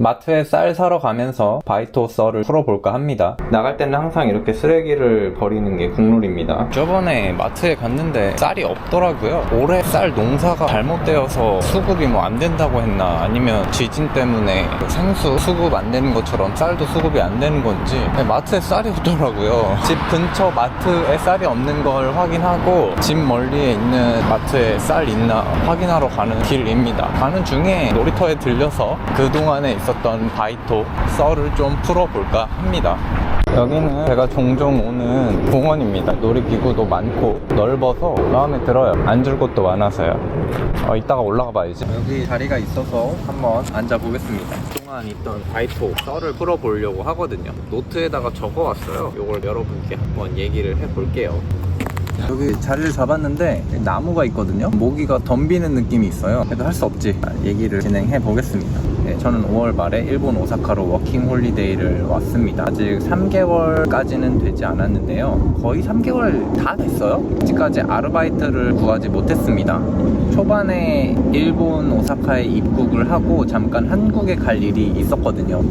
마트에 쌀 사러 가면서 바이토 썰을 풀어볼까 합니다. 나갈 때는 항상 이렇게 쓰레기를 버리는 게 국룰입니다. 저번에 마트에 갔는데 쌀이 없더라고요. 올해 쌀 농사가 잘못되어서 수급이 뭐 안 된다고 했나, 아니면 지진 때문에 생수 수급 안 되는 것처럼 쌀도 수급이 안 되는 건지 마트에 쌀이 없더라고요. 집 근처 마트에 쌀이 없는 걸 확인하고 집 멀리에 있는 마트에 쌀 있나 확인하러 가는 길입니다. 가는 중에 놀이터에 들려서 그동안에 있었던 바이토 썰을 좀 풀어볼까 합니다. 여기는 제가 종종 오는 공원입니다. 놀이기구도 많고 넓어서 마음에 들어요. 앉을 곳도 많아서요. 이따가 올라가 봐야지. 여기 자리가 있어서 한번 앉아보겠습니다. 그동안 있던 바이토 썰을 풀어보려고 하거든요. 노트에다가 적어왔어요. 이걸 여러분께 한번 얘기를 해볼게요. 여기 자리를 잡았는데 나무가 있거든요. 모기가 덤비는 느낌이 있어요. 그래도 할 수 없지. 얘기를 진행해 보겠습니다. 네, 저는 5월 말에 일본 오사카로 워킹 홀리데이를 왔습니다. 아직 3개월까지는 되지 않았는데요. 거의 3개월 다 됐어요. 아직까지 아르바이트를 구하지 못했습니다. 초반에 일본 오사카에 입국을 하고 잠깐 한국에 갈 일이 있었거든요.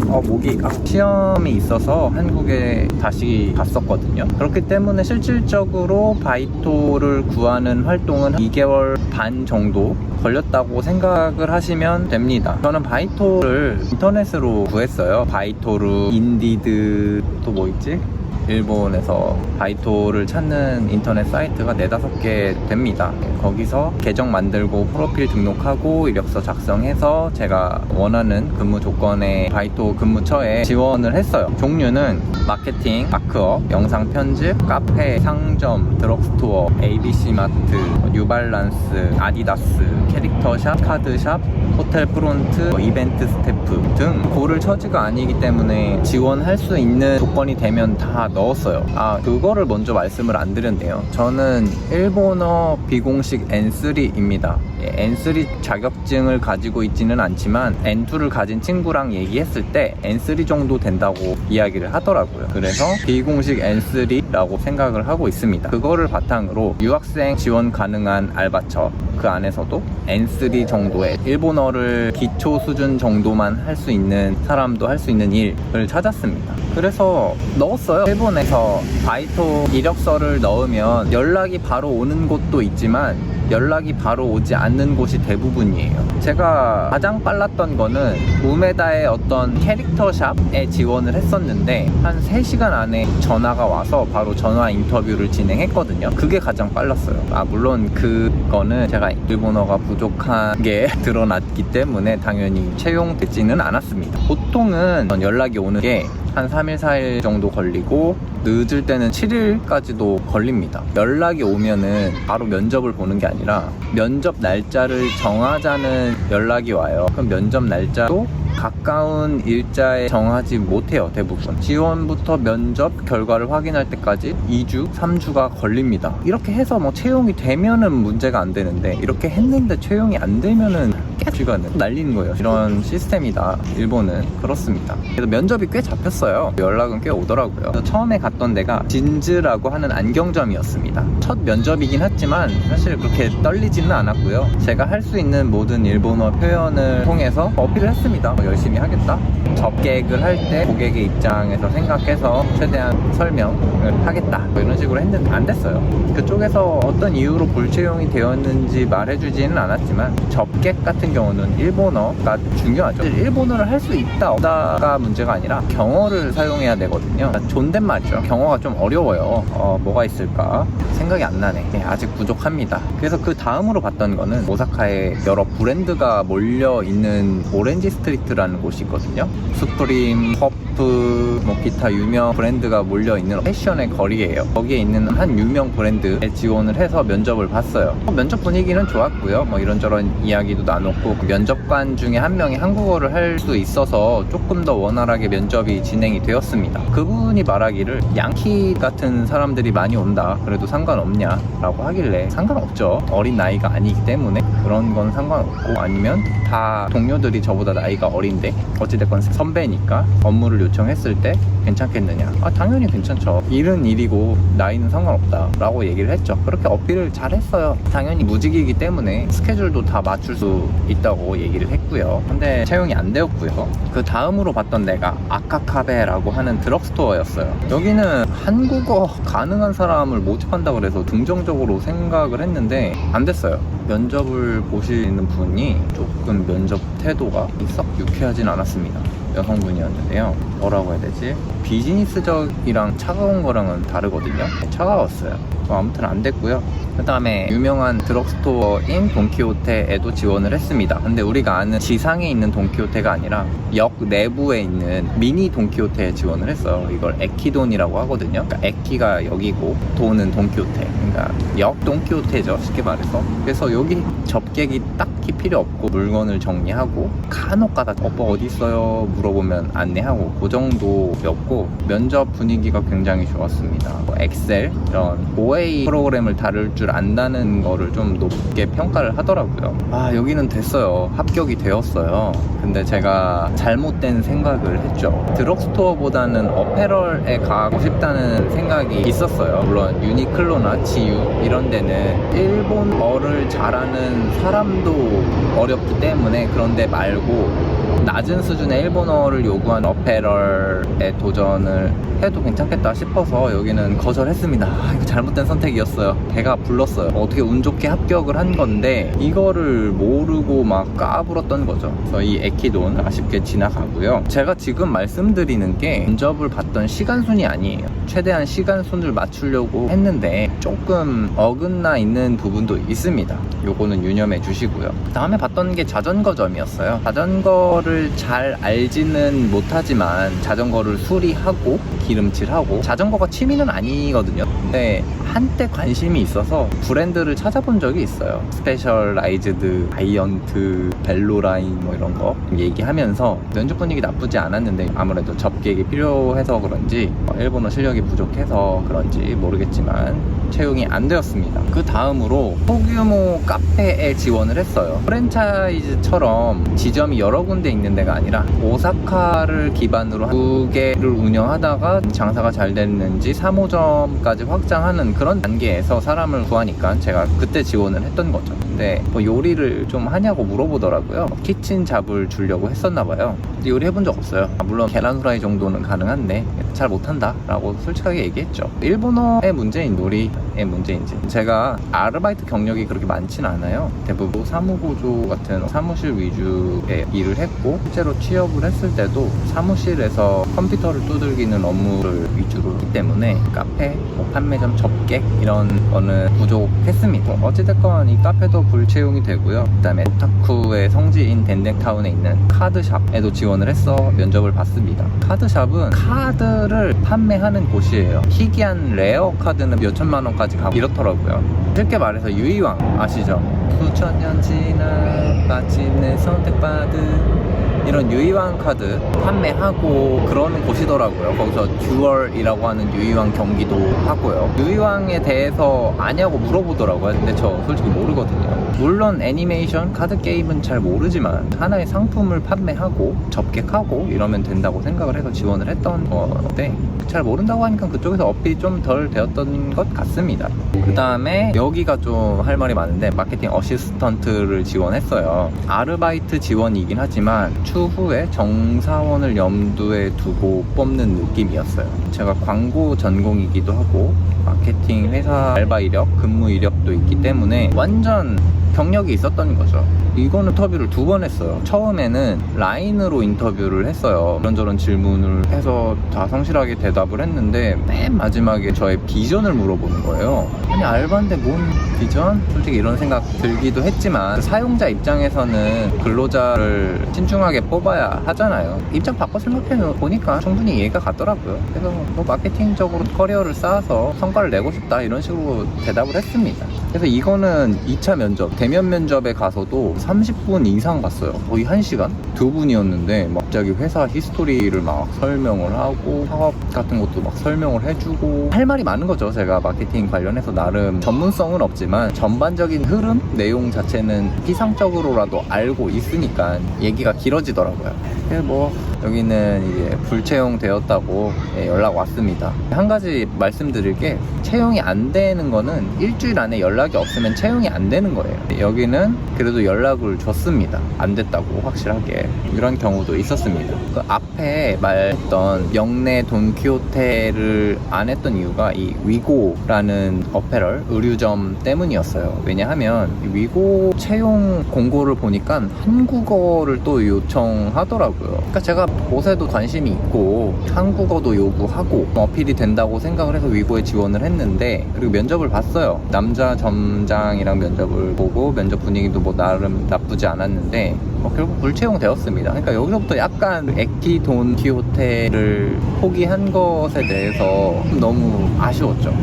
모기 시험이 있어서 한국에 다시 갔었거든요. 그렇기 때문에 실질적으로 바이토를 구하는 활동은 2개월 반 정도 걸렸다고 생각을 하시면 됩니다. 저는 바이토를 인터넷으로 구했어요. 바이토루, 인디드, 또 뭐 있지? 일본에서 바이토를 찾는 인터넷 사이트가 4-5개 됩니다. 거기서 계정 만들고 프로필 등록하고 이력서 작성해서 제가 원하는 근무 조건의 바이토 근무처에 지원을 했어요. 종류는 마케팅, 마크업, 영상 편집, 카페, 상점, 드럭스토어, ABC마트, 뉴발란스, 아디다스, 캐릭터샵, 카드샵, 호텔 프론트, 이벤트 스태프 등 고를 처지가 아니기 때문에 지원할 수 있는 조건이 되면 다 넣었어요. 그거를 먼저 말씀을 안 드렸네요. 저는 일본어 비공식 N3입니다. N3 자격증을 가지고 있지는 않지만 N2를 가진 친구랑 얘기했을 때 N3 정도 된다고 이야기를 하더라고요. 그래서 비공식 N3라고 생각을 하고 있습니다. 그거를 바탕으로 유학생 지원 가능한 알바처, 그 안에서도 N3 정도의 일본어를 기초 수준 정도만 할 수 있는 사람도 할 수 있는 일을 찾았습니다. 그래서 넣었어요. 일본에서 바이토 이력서를 넣으면 연락이 바로 오는 곳도 있지만 연락이 바로 오지 않는 곳이 대부분이에요. 제가 가장 빨랐던 거는 우메다의 어떤 캐릭터샵에 지원을 했었는데 한 3시간 안에 전화가 와서 바로 전화 인터뷰를 진행했거든요. 그게 가장 빨랐어요. 물론 그거는 제가 일본어가 부족한 게 드러났기 때문에 당연히 채용되지는 않았습니다. 보통은 연락이 오는 게 한 3일, 4일 정도 걸리고 늦을 때는 7일까지도 걸립니다. 연락이 오면은 바로 면접을 보는 게 아니라 면접 날짜를 정하자는 연락이 와요. 그럼 면접 날짜도 가까운 일자에 정하지 못해요. 대부분 지원부터 면접 결과를 확인할 때까지 2주, 3주가 걸립니다. 이렇게 해서 뭐 채용이 되면은 문제가 안 되는데 이렇게 했는데 채용이 안 되면은 시간은 날리는 거예요. 이런 시스템이다. 일본은 그렇습니다. 그래서 면접이 꽤 잡혔어요. 연락은 꽤 오더라고요. 처음에 갔던 데가 진즈라고 하는 안경점이었습니다. 첫 면접이긴 했지만 사실 그렇게 떨리지는 않았고요. 제가 할 수 있는 모든 일본어 표현을 통해서 어필을 했습니다. 열심히 하겠다. 접객을 할 때 고객의 입장에서 생각해서 최대한 설명을 하겠다. 이런 식으로 했는데 안 됐어요. 그쪽에서 어떤 이유로 불채용이 되었는지 말해주지는 않았지만 접객 같은 경우는 일본어가 중요하죠. 일본어를 할 수 있다 없다가 문제가 아니라 경어를 사용해야 되거든요. 존댓말이죠. 경어가 좀 어려워요. 뭐가 있을까 생각이 안 나네. 아직 부족합니다. 그래서 그 다음으로 봤던 거는 오사카에 여러 브랜드가 몰려있는 오렌지 스트리트라는 곳이 있거든요. 수프림, 퍼프, 뭐 기타 유명 브랜드가 몰려있는 패션의 거리예요. 거기에 있는 한 유명 브랜드에 지원을 해서 면접을 봤어요. 면접 분위기는 좋았고요. 뭐 이런저런 이야기도 나눴고 면접관 중에 한 명이 한국어를 할 수 있어서 조금 더 원활하게 면접이 진행이 되었습니다. 그분이 말하기를 양키 같은 사람들이 많이 온다. 그래도 상관없냐? 라고 하길래 상관없죠. 어린 나이가 아니기 때문에 그런 건 상관없고 아니면 다 동료들이 저보다 나이가 어린 어린데 어찌됐건 선배니까 업무를 요청했을 때 괜찮겠느냐. 당연히 괜찮죠. 일은 일이고 나이는 상관없다 라고 얘기를 했죠. 그렇게 어필을 잘 했어요. 당연히 무직이기 때문에 스케줄도 다 맞출 수 있다고 얘기를 했고요. 근데 채용이 안 되었고요. 그 다음으로 봤던 데가 아카카베라고 하는 드럭스토어였어요. 여기는 한국어 가능한 사람을 모집한다 그래서 긍정적으로 생각을 했는데 안 됐어요. 면접을 보시는 분이 조금 면접 태도가 썩 유쾌하진 않았습니다. 여성분이었는데요. 뭐라고 해야 되지? 비즈니스적이랑 차가운 거랑은 다르거든요. 차가웠어요. 아무튼 안 됐고요. 그 다음에 유명한 드럭스토어인 돈키호테에도 지원을 했습니다. 근데 우리가 아는 지상에 있는 돈키호테가 아니라 역 내부에 있는 미니 돈키호테에 지원을 했어요. 이걸 에키돈이라고 하거든요. 그러니까 에키가 역이고 돈은 돈키호테. 그러니까 역 돈키호테죠, 쉽게 말해서. 그래서 여기 접객이 딱히 필요 없고 물건을 정리하고 간혹 가다 오빠 어디 있어요? 물어보면 안내하고 그 정도였고 면접 분위기가 굉장히 좋았습니다. 엑셀 이런 OA 프로그램을 다룰 줄 안다는 거를 좀 높게 평가를 하더라고요. 여기는 됐어요. 합격이 되었어요. 근데 제가 잘못된 생각을 했죠. 드럭스토어보다는 어페럴에 가고 싶다는 생각이 있었어요. 물론 유니클로나 지유 이런 데는 일본어를 잘하는 사람도 어렵기 때문에 그런 데 말고 낮은 수준의 일본어를 요구한 어페럴에 도전을 해도 괜찮겠다 싶어서 여기는 거절했습니다. 이거 잘못된 선택이었어요. 배가 불렀어요. 어떻게 운 좋게 합격을 한 건데 이거를 모르고 막 까불었던 거죠. 그래서 이 에키돈 아쉽게 지나가고요. 제가 지금 말씀드리는 게 면접을 봤던 시간순이 아니에요. 최대한 시간순을 맞추려고 했는데 조금 어긋나 있는 부분도 있습니다. 요거는 유념해 주시고요. 다음에 봤던 게 자전거점이었어요. 자전거를 잘 알지는 못하지만 자전거를 수리하고 기름칠하고 자전거가 취미는 아니거든요. 근데 한때 관심이 있어서 브랜드를 찾아본 적이 있어요. 스페셜라이즈드, 아이언트, 벨로라인 뭐 이런 거 얘기하면서 면접 분위기 나쁘지 않았는데 아무래도 접객이 필요해서 그런지 일본어 실력이 부족해서 그런지 모르겠지만 채용이 안 되었습니다. 그 다음으로 소규모 카페에 지원을 했어요. 프랜차이즈처럼 지점이 여러 군데 있는 데가 아니라 오사카를 기반으로 두 개를 운영하다가 장사가 잘 됐는지 3호점까지 확장하는 그런 단계에서 사람을 구하니까 제가 그때 지원을 했던 거죠. 근데 뭐 요리를 좀 하냐고 물어보더라고요. 키친 잡을 주려고 했었나 봐요. 근데 요리 해본 적 없어요. 물론 계란 후라이 정도는 가능한데 잘 못한다 라고 솔직하게 얘기했죠. 일본어의 문제인 요리의 문제인지. 제가 아르바이트 경력이 그렇게 많진 않아요. 대부분 사무보조 같은 사무실 위주의 일을 했고 실제로 취업을 했을 때도 사무실에서 컴퓨터를 두들기는 업무를 위주로 했기 때문에 카페, 뭐 판매점 접객 이런 거는 부족했습니다. 어찌됐건 이 카페도 불채용이 되고요. 그 다음에 오타쿠의 성지인 덴댕타운에 있는 카드샵에도 지원을 해서 면접을 봤습니다. 카드샵은 카드를 판매하는 곳이에요. 희귀한 레어 카드는 몇천만 원까지 가고 이렇더라고요. 쉽게 말해서 유이왕 아시죠? 수천 년 지나 마침내 선택받은 이런 유이왕 카드 판매하고 그러는 곳이더라고요. 거기서 듀얼이라고 하는 유이왕 경기도 하고요. 유이왕에 대해서 아냐고 물어보더라고요. 근데 저 솔직히 모르거든요. 물론 애니메이션, 카드 게임은 잘 모르지만 하나의 상품을 판매하고 접객하고 이러면 된다고 생각을 해서 지원을 했던 건데 잘 모른다고 하니까 그쪽에서 어필이 좀 덜 되었던 것 같습니다. 그 다음에 여기가 좀 할 말이 많은데 마케팅 어시스턴트를 지원했어요. 아르바이트 지원이긴 하지만 추후에 정사원을 염두에 두고 뽑는 느낌이었어요. 제가 광고 전공이기도 하고 마케팅 회사 알바 이력, 근무 이력도 있기 때문에 완전 경력이 있었던 거죠. 이거는 인터뷰를 2번 했어요. 처음에는 라인으로 인터뷰를 했어요. 이런저런 질문을 해서 다 성실하게 대답을 했는데 맨 마지막에 저의 비전을 물어보는 거예요. 아니 알바인데 뭔 비전? 솔직히 이런 생각 들기도 했지만 사용자 입장에서는 근로자를 신중하게 뽑아야 하잖아요. 입장 바꿔 생각해 보니까 충분히 이해가 가더라고요. 그래서 뭐 마케팅적으로 커리어를 쌓아서 성과를 내고 싶다 이런 식으로 대답을 했습니다. 그래서 이거는 2차 면접 대면 면접에 가서도 30분 이상 갔어요. 거의 1시간? 두 분이었는데 갑자기 회사 히스토리를 막 설명을 하고 사업 같은 것도 막 설명을 해주고 할 말이 많은 거죠. 제가 마케팅 관련해서 나름 전문성은 없지만 전반적인 흐름, 내용 자체는 피상적으로라도 알고 있으니까 얘기가 길어지더라고요. 그래서 여기는 이제 불채용 되었다고 연락 왔습니다. 한 가지 말씀드릴 게 채용이 안 되는 거는 일주일 안에 연락이 없으면 채용이 안 되는 거예요. 여기는 그래도 연락을 줬습니다. 안 됐다고 확실하게. 이런 경우도 있었습니다. 그 앞에 말했던 영내 돈키호테를 안 했던 이유가 이 위고라는 어페럴 의류점 때문이었어요. 왜냐하면 위고 채용 공고를 보니까 한국어를 또 요청하더라고요. 그러니까 제가 옷에도 관심이 있고 한국어도 요구하고 어필이 된다고 생각을 해서 위고에 지원을 했는데, 그리고 면접을 봤어요. 남자 점장이랑 면접을 보고 면접 분위기도 나름 나쁘지 않았는데 결국 불채용 되었습니다. 그러니까 여기서부터 약간 액티 돈키호테를 포기한 것에 대해서 너무 아쉬웠죠.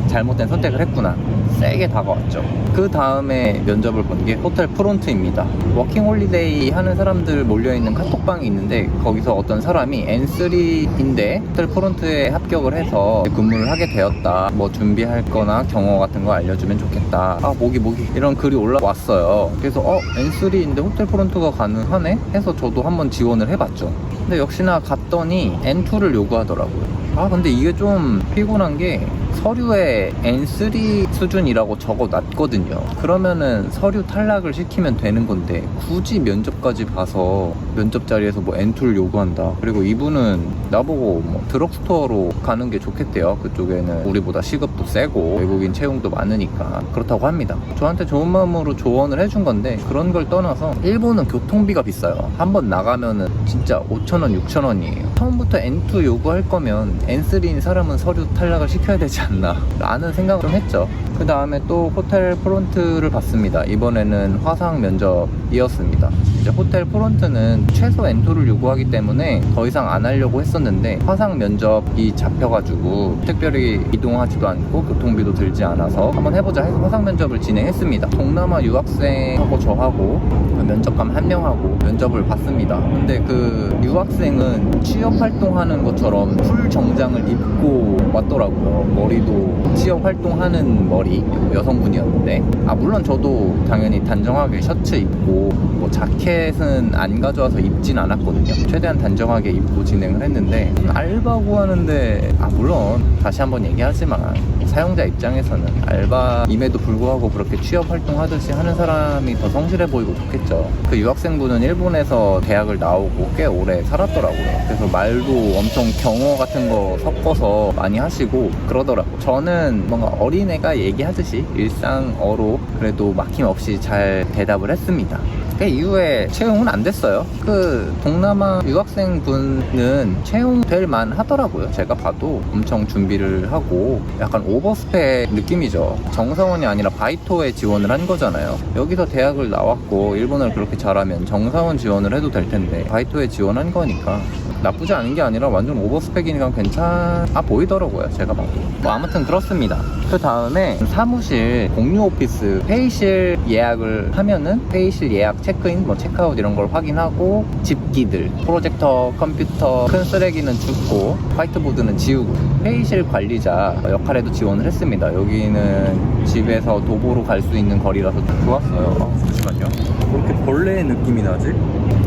잘못된 선택을 했구나. 세게 다가왔죠. 그 다음에 면접을 본 게 호텔 프론트입니다. 워킹홀리데이 하는 사람들 몰려있는 카톡방이 있는데 거기서 어떤 사람이 N3인데 호텔 프론트에 합격을 해서 근무를 하게 되었다. 준비할 거나 경호 같은 거 알려주면 좋겠다. 모기 이런 글이 올라왔어요. 그래서 N3인데 호텔 프론트가 가능하네? 해서 저도 한번 지원을 해봤죠. 근데 역시나 갔더니 N2를 요구하더라고요. 근데 이게 좀 피곤한 게 서류에 N3 수준이라고 적어놨거든요. 그러면은 서류 탈락을 시키면 되는 건데 굳이 면접까지 봐서 면접 자리에서 N2를 요구한다. 그리고 이분은 나보고 드럭스토어로 가는 게 좋겠대요. 그쪽에는 우리보다 시급도 세고 외국인 채용도 많으니까 그렇다고 합니다. 저한테 좋은 마음으로 조언을 해준 건데 그런 걸 떠나서 일본은 교통비가 비싸요. 한번 나가면은 진짜 5,000원, 6,000원이에요. 처음부터 N2 요구할 거면 N3인 사람은 서류 탈락을 시켜야 되지 않나 라는 생각을 좀 했죠. 그 다음에 또 호텔 프론트를 봤습니다. 이번에는 화상 면접이었습니다. 이제 호텔 프론트는 최소 N2를 요구하기 때문에 더 이상 안 하려고 했었는데 화상 면접이 잡혀가지고 특별히 이동하지도 않고 교통비도 들지 않아서 한번 해보자 해서 화상 면접을 진행했습니다. 동남아 유학생하고 저하고 면접관 한 명하고 면접을 봤습니다. 근데 그 유학생은 취업 활동하는 것처럼 풀 정장을 입고 왔더라고요. 머리도 취업 활동하는 머리, 여성분이었는데 물론 저도 당연히 단정하게 셔츠 입고 자켓은 안 가져와서 입진 않았거든요. 최대한 단정하게 입고 진행을 했는데 알바 구하는데 물론 다시 한번 얘기하지만 사용자 입장에서는 알바임에도 불구하고 그렇게 취업 활동하듯이 하는 사람이 더 성실해 보이고 좋겠죠. 그 유학생분은 일본에서 대학을 나오고 꽤 오래 살았더라고요. 그래서 말도 엄청 경어 같은 거 섞어서 많이 하시고 그러더라고요. 저는 뭔가 어린애가 얘기하듯이 일상어로 그래도 막힘없이 잘 대답을 했습니다. 그 이후에 채용은 안 됐어요. 그 동남아 유학생분은 채용될 만 하더라고요. 제가 봐도 엄청 준비를 하고 약간 오버스펙 느낌이죠. 정사원이 아니라 바이토에 지원을 한 거잖아요. 여기서 대학을 나왔고 일본어를 그렇게 잘하면 정사원 지원을 해도 될 텐데 바이토에 지원한 거니까 나쁘지 않은 게 아니라 완전 오버스펙이니까 괜찮아 보이더라고요. 제가 봐도 아무튼 그렇습니다. 그 다음에 사무실 공유 오피스 회의실 예약을 하면은 회의실 예약 체크인 체크아웃 이런 걸 확인하고 집기들 프로젝터 컴퓨터 큰 쓰레기는 줍고 화이트보드는 지우고 회의실 관리자 역할에도 지원을 했습니다. 여기는 집에서 도보로 갈 수 있는 거리라서 좋았어요. 잠시만요. 그렇게 벌레의 느낌이 나지?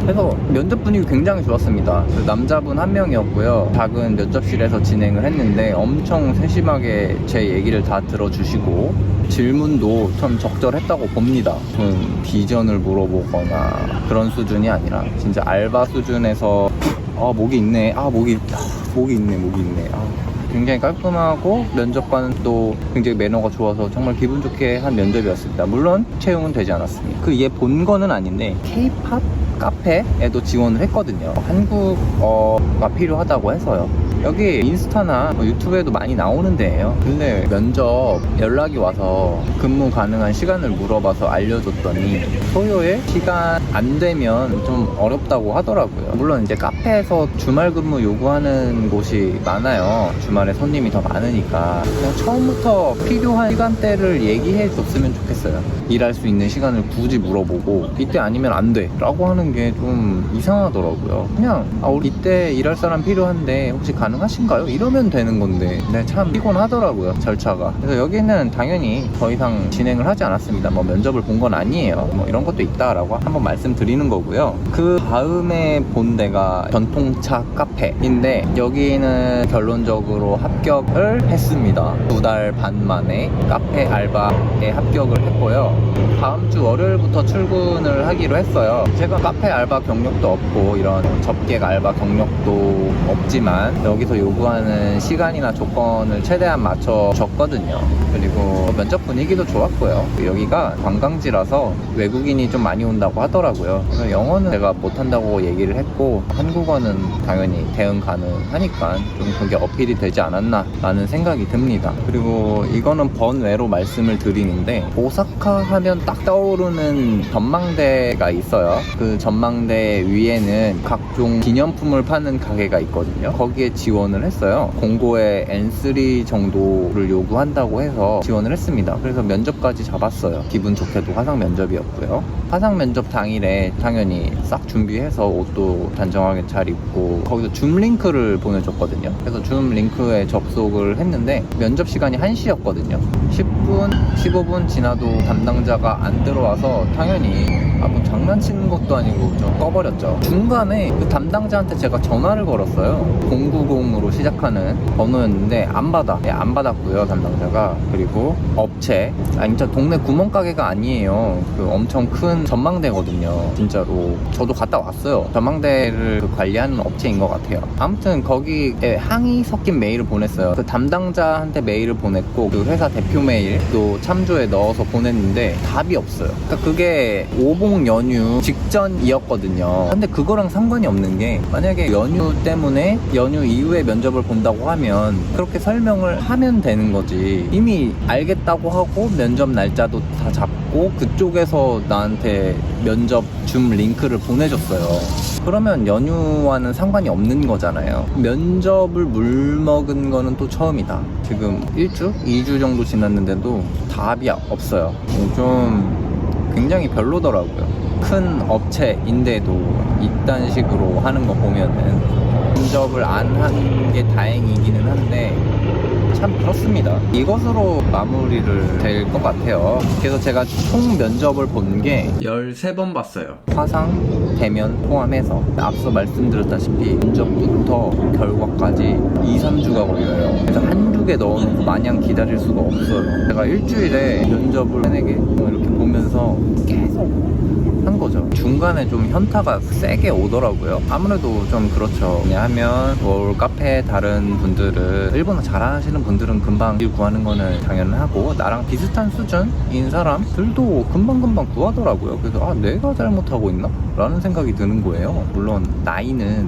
그래서 면접 분위기 굉장히 좋았습니다. 남자분 한 명이었고요. 작은 면접실에서 진행을 했는데 엄청 세심하게 제 얘기를 다 들어주시고 질문도 참 적절했다고 봅니다. 비전을 물어보거나 그런 수준이 아니라 진짜 알바 수준에서 목이 있네. 목이 있네. 굉장히 깔끔하고 면접관도 굉장히 매너가 좋아서 정말 기분 좋게 한 면접이었습니다. 물론 채용은 되지 않았습니다. 그 얘 본 거는 아닌데 K-팝 카페에도 지원을 했거든요. 한국어가 필요하다고 해서요. 여기 인스타나 유튜브에도 많이 나오는 데예요. 근데 면접 연락이 와서 근무 가능한 시간을 물어봐서 알려줬더니 토요일 시간 안 되면 좀 어렵다고 하더라고요. 물론 이제 카페에서 주말 근무 요구하는 곳이 많아요. 주말에 손님이 더 많으니까 그냥 처음부터 필요한 시간대를 얘기해 줬으면 좋겠어요. 일할 수 있는 시간을 굳이 물어보고 이때 아니면 안 돼 라고 하는 게 좀 이상하더라고요. 그냥 우리 이때 일할 사람 필요한데 혹시 가능하신가요? 이러면 되는 건데 네, 참 피곤하더라고요, 절차가. 그래서 여기는 당연히 더 이상 진행을 하지 않았습니다. 뭐 면접을 본 건 아니에요. 뭐 이런 것도 있다라고 한번 말씀드리는 거고요. 그 다음에 본 데가 전통차 카페인데 여기는 결론적으로 합격을 했습니다. 2달 반 만에 카페 알바에 합격을 했고요. 다음 주 월요일부터 출근을 하기로 했어요. 제가 카페 알바 경력도 없고 이런 접객 알바 경력도 없지만 여기서 요구하는 시간이나 조건을 최대한 맞춰줬거든요. 그리고 면접 분위기도 좋았고요. 여기가 관광지라서 외국인이 좀 많이 온다고 하더라고요. 그래서 영어는 제가 못한다고 얘기를 했고 한국어는 당연히 대응 가능하니까 좀 그게 어필이 되지 않았나 라는 생각이 듭니다. 그리고 이거는 번외로 말씀을 드리는데 오사카 하면 딱 떠오르는 전망대가 있어요. 그 전망대 위에는 각종 기념품을 파는 가게가 있거든요. 거기에 지원을 했어요. 공고에 N3 정도를 요구한다고 해서 지원을 했습니다. 그래서 면접까지 잡았어요. 기분 좋게도 화상 면접이었고요. 화상 면접 당일에 당연히 싹 준비해서 옷도 단정하게 잘 입고 거기서 줌 링크를 보내줬거든요. 그래서 줌 링크에 접속을 했는데 면접 시간이 1시였거든요. 10분, 15분 지나도 담당자가 안 들어와서 당연히 뭐 장난치는 것도 아니고 좀 꺼버렸죠. 중간에 그 담당자한테 제가 전화를 걸었어요. 090으로 시작하는 번호였는데 안 받았고요, 담당자가. 그리고 업체, 진짜 동네 구멍가게가 아니에요. 그 엄청 큰 전망대거든요, 진짜로. 저도 갔다 왔어요. 전망대를 그 관리하는 업체인 것 같아요. 아무튼 거기에 항의 섞인 메일을 보냈어요. 그 담당자한테 메일을 보냈고 그 회사 대표 메일도 참조에 넣어서 보냈는데 답이 없어요. 그러니까 그게 오봉 연휴 직전이었거든요. 근데 그거랑 상관이 없는 게 만약에 연휴 때문에 연휴 이후에 면접을 본다고 하면 그렇게 설명을 하면 되는 거지. 이미 알겠다고 하고 면접 날짜도 다 잡고 그쪽에서 나한테 면접 줌 링크를 보내줬어요. 그러면 연휴와는 상관이 없는 거잖아요. 면접을 물먹은 거는 또 처음이다. 지금 1주? 2주 정도 지났는데도 답이 없어요. 좀 굉장히 별로더라고요. 큰 업체인데도 이딴 식으로 하는 거 보면은 면접을 안 한 게 다행이기는 한데 참 그렇습니다. 이것으로 마무리를 될 것 같아요. 그래서 제가 총 면접을 본 게 13번 봤어요. 화상, 대면 포함해서 앞서 말씀드렸다시피 면접부터 결과까지 2-3주가 걸려요. 그래서 한두 개 넣어놓고 마냥 기다릴 수가 없어요. 제가 일주일에 면접을 3-4개 이렇게 보면서 계속 한 거죠. 중간에 좀 현타가 세게 오더라고요. 아무래도 좀 그렇죠. 왜냐하면 뭐 카페 다른 분들은 일본어 잘하시는 분들은 금방 일 구하는 거는 당연하고 나랑 비슷한 수준인 사람들도 금방금방 구하더라고요. 그래서 내가 잘못하고 있나? 라는 생각이 드는 거예요. 물론 나이는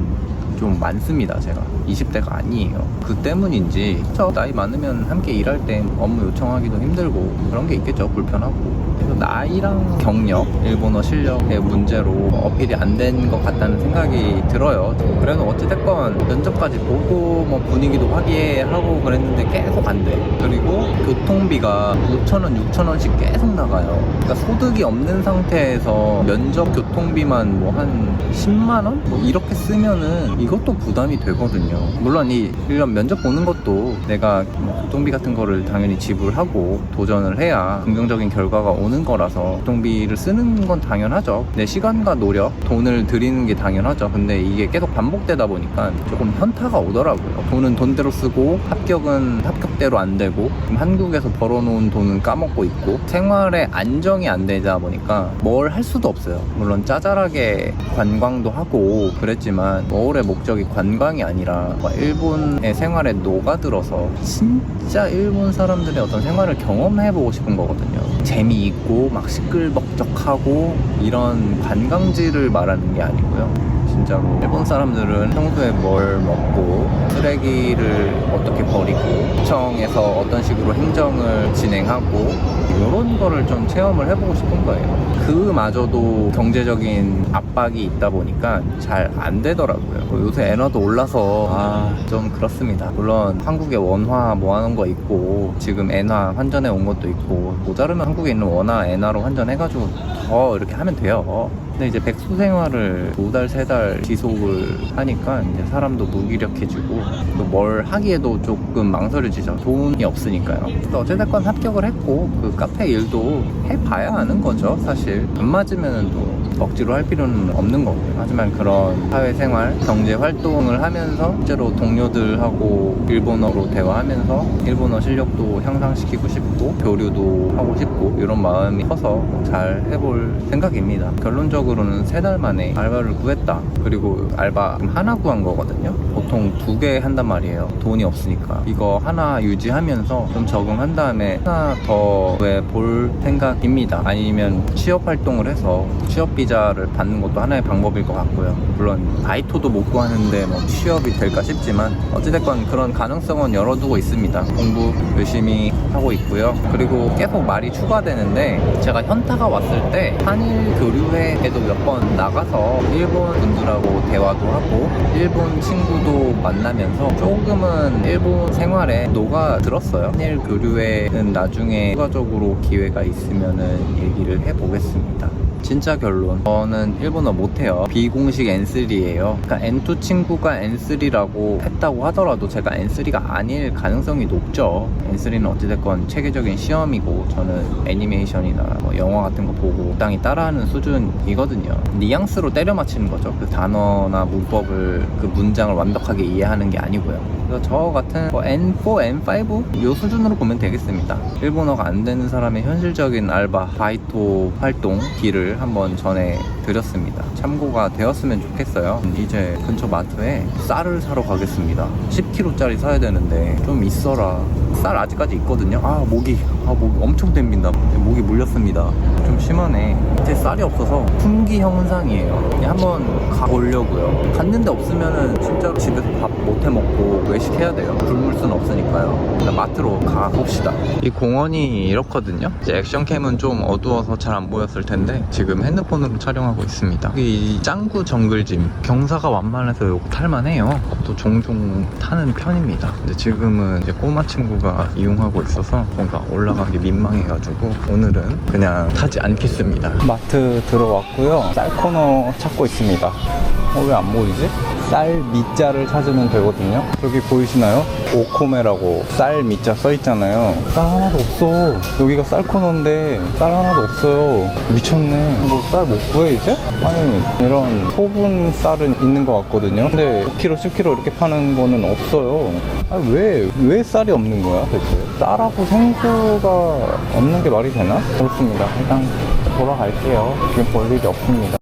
좀 많습니다. 제가 20대가 아니에요. 그 때문인지 나이 많으면 함께 일할 때 업무 요청하기도 힘들고 그런 게 있겠죠. 불편하고. 그래서 나이랑 경력, 일본어 실력의 문제로 어필이 안 된 것 같다는 생각이 들어요. 그래도 어찌됐건 면접까지 보고 뭐 분위기도 화기애애하고 그랬는데 계속 안 돼. 그리고 교통비가 5,000원, 6,000원씩 계속 나가요. 그러니까 소득이 없는 상태에서 면접 교통비만 뭐 한 10만원? 뭐 이렇게 쓰면은 이것도 부담이 되거든요. 물론 이런 면접 보는 것도 내가 교통비 같은 거를 당연히 지불하고 도전을 해야 긍정적인 결과가 오는 거라서 교통비를 쓰는 건 당연하죠. 내 시간과 노력, 돈을 들이는 게 당연하죠. 근데 이게 계속 반복되다 보니까 조금 현타가 오더라고요. 돈은 돈대로 쓰고 합격은 합격대로 안 되고 한국에서 벌어놓은 돈은 까먹고 있고 생활에 안정이 안 되다 보니까 뭘 할 수도 없어요. 물론 짜잘하게 관광도 하고 그랬지만 올해 목적이 관광이 아니라 일본의 생활에 녹아들어서 진짜 일본 사람들의 어떤 생활을 경험해보고 싶은 거거든요. 재미있고 막 시끌벅적하고 이런 관광지를 말하는 게 아니고요. 진짜로. 일본 사람들은 평소에 뭘 먹고 쓰레기를 어떻게 버리고 구청에서 어떤 식으로 행정을 진행하고 이런 거를 좀 체험을 해보고 싶은 거예요. 그마저도 경제적인 압박이 있다 보니까 잘 안 되더라고요. 요새 엔화도 올라서 좀 그렇습니다. 물론 한국에 원화 모아놓은 거 있고 지금 엔화 환전해 온 것도 있고 모자르면 한국에 있는 원화 엔화로 환전해가지고 더 이렇게 하면 돼요. 근데 이제 백수 생활을 2달, 3달 지속을 하니까 이제 사람도 무기력해지고 또 뭘 하기에도 조금 망설여지죠. 돈이 없으니까요. 그래서 어쨌든 합격을 했고 그 카페 일도 해봐야 아는 거죠. 사실 안 맞으면 또 억지로 할 필요는 없는 거고요. 하지만 그런 사회생활, 경제 활동을 하면서 실제로 동료들하고 일본어로 대화하면서 일본어 실력도 향상시키고 싶고 교류도 하고 싶고 이런 마음이 커서 잘 해볼 생각입니다. 결론적으로는 3달 만에 알바를 구했다. 그리고 알바 하나 구한 거거든요. 보통 2개 한단 말이에요. 돈이 없으니까. 이거 하나 유지하면서 좀 적응한 다음에 하나 더 볼 생각입니다. 아니면 취업 활동을 해서 취업 비자를 받는 것도 하나의 방법일 것 같고요. 물론 바이토도 못 구하는데 뭐 취업이 될까 싶지만 어찌됐건 그런 가능성은 열어두고 있습니다. 공부 열심히 하고 있고요. 그리고 계속 말이 추가되는데 제가 현타가 왔을 때 한일 교류회에도 몇 번 나가서 일본 분들하고 대화도 하고 일본 친구도 만나면서 조금은 일본 생활에 녹아들었어요. 한일 교류회는 나중에 추가적으로 기회가 있으면은 얘기를 해보겠습니다. 진짜 결론, 저는 일본어 못해요. 비공식 N3예요. 그러니까 N2 친구가 N3라고 했다고 하더라도 제가 N3가 아닐 가능성이 높죠. N3는 어찌됐건 체계적인 시험이고 저는 애니메이션이나 뭐 영화 같은 거 보고 적당히 따라하는 수준이거든요. 뉘앙스로 때려 맞히는 거죠. 그 단어나 문법을, 그 문장을 완벽하게 이해하는 게 아니고요. 그래서 저 같은 뭐 N4, N5 요 수준으로 보면 되겠습니다. 일본어가 안 되는 사람의 현실적인 알바, 바이토 활동 길을 한번 전해드렸습니다. 참고가 되었으면 좋겠어요. 이제 근처 마트에 쌀을 사러 가겠습니다. 10kg짜리 사야 되는데 좀 있어라. 쌀 아직까지 있거든요. 목이 엄청 댐빈다. 목이 물렸습니다. 좀 심하네. 제 쌀이 없어서 품귀 현상이에요. 한번 가보려고요. 갔는데 없으면은 진짜로 집에서 밥 못 해먹고 외식해야 돼요. 굶을 수는 없으니까요. 일단 마트로 가봅시다. 이 공원이 이렇거든요. 이제 액션캠은 좀 어두워서 잘 안 보였을 텐데 지금 핸드폰으로 촬영하고 있습니다. 이 짱구 정글짐 경사가 완만해서 이거 탈만해요. 또 종종 타는 편입니다. 근데 지금은 이제 꼬마 친구가 이용하고 있어서 뭔가 올라가기 민망해가지고 오늘은 그냥 타지 않겠습니다. 마트 들어왔고요. 쌀 코너 찾고 있습니다. 왜 안 보이지? 쌀 미자를 찾으면 되거든요. 여기 보이시나요? 오코메라고 쌀 미자 써있잖아요. 쌀 하나도 없어. 여기가 쌀 코너인데 쌀 하나도 없어요. 미쳤네. 뭐 쌀 못 구해 이제? 아니 이런 소분 쌀은 있는 것 같거든요. 근데 5kg, 10kg 이렇게 파는 거는 없어요. 아니 왜 쌀이 없는 거야 대체? 쌀하고 생수가 없는 게 말이 되나? 그렇습니다. 일단 돌아갈게요. 지금 볼 일이 없습니다.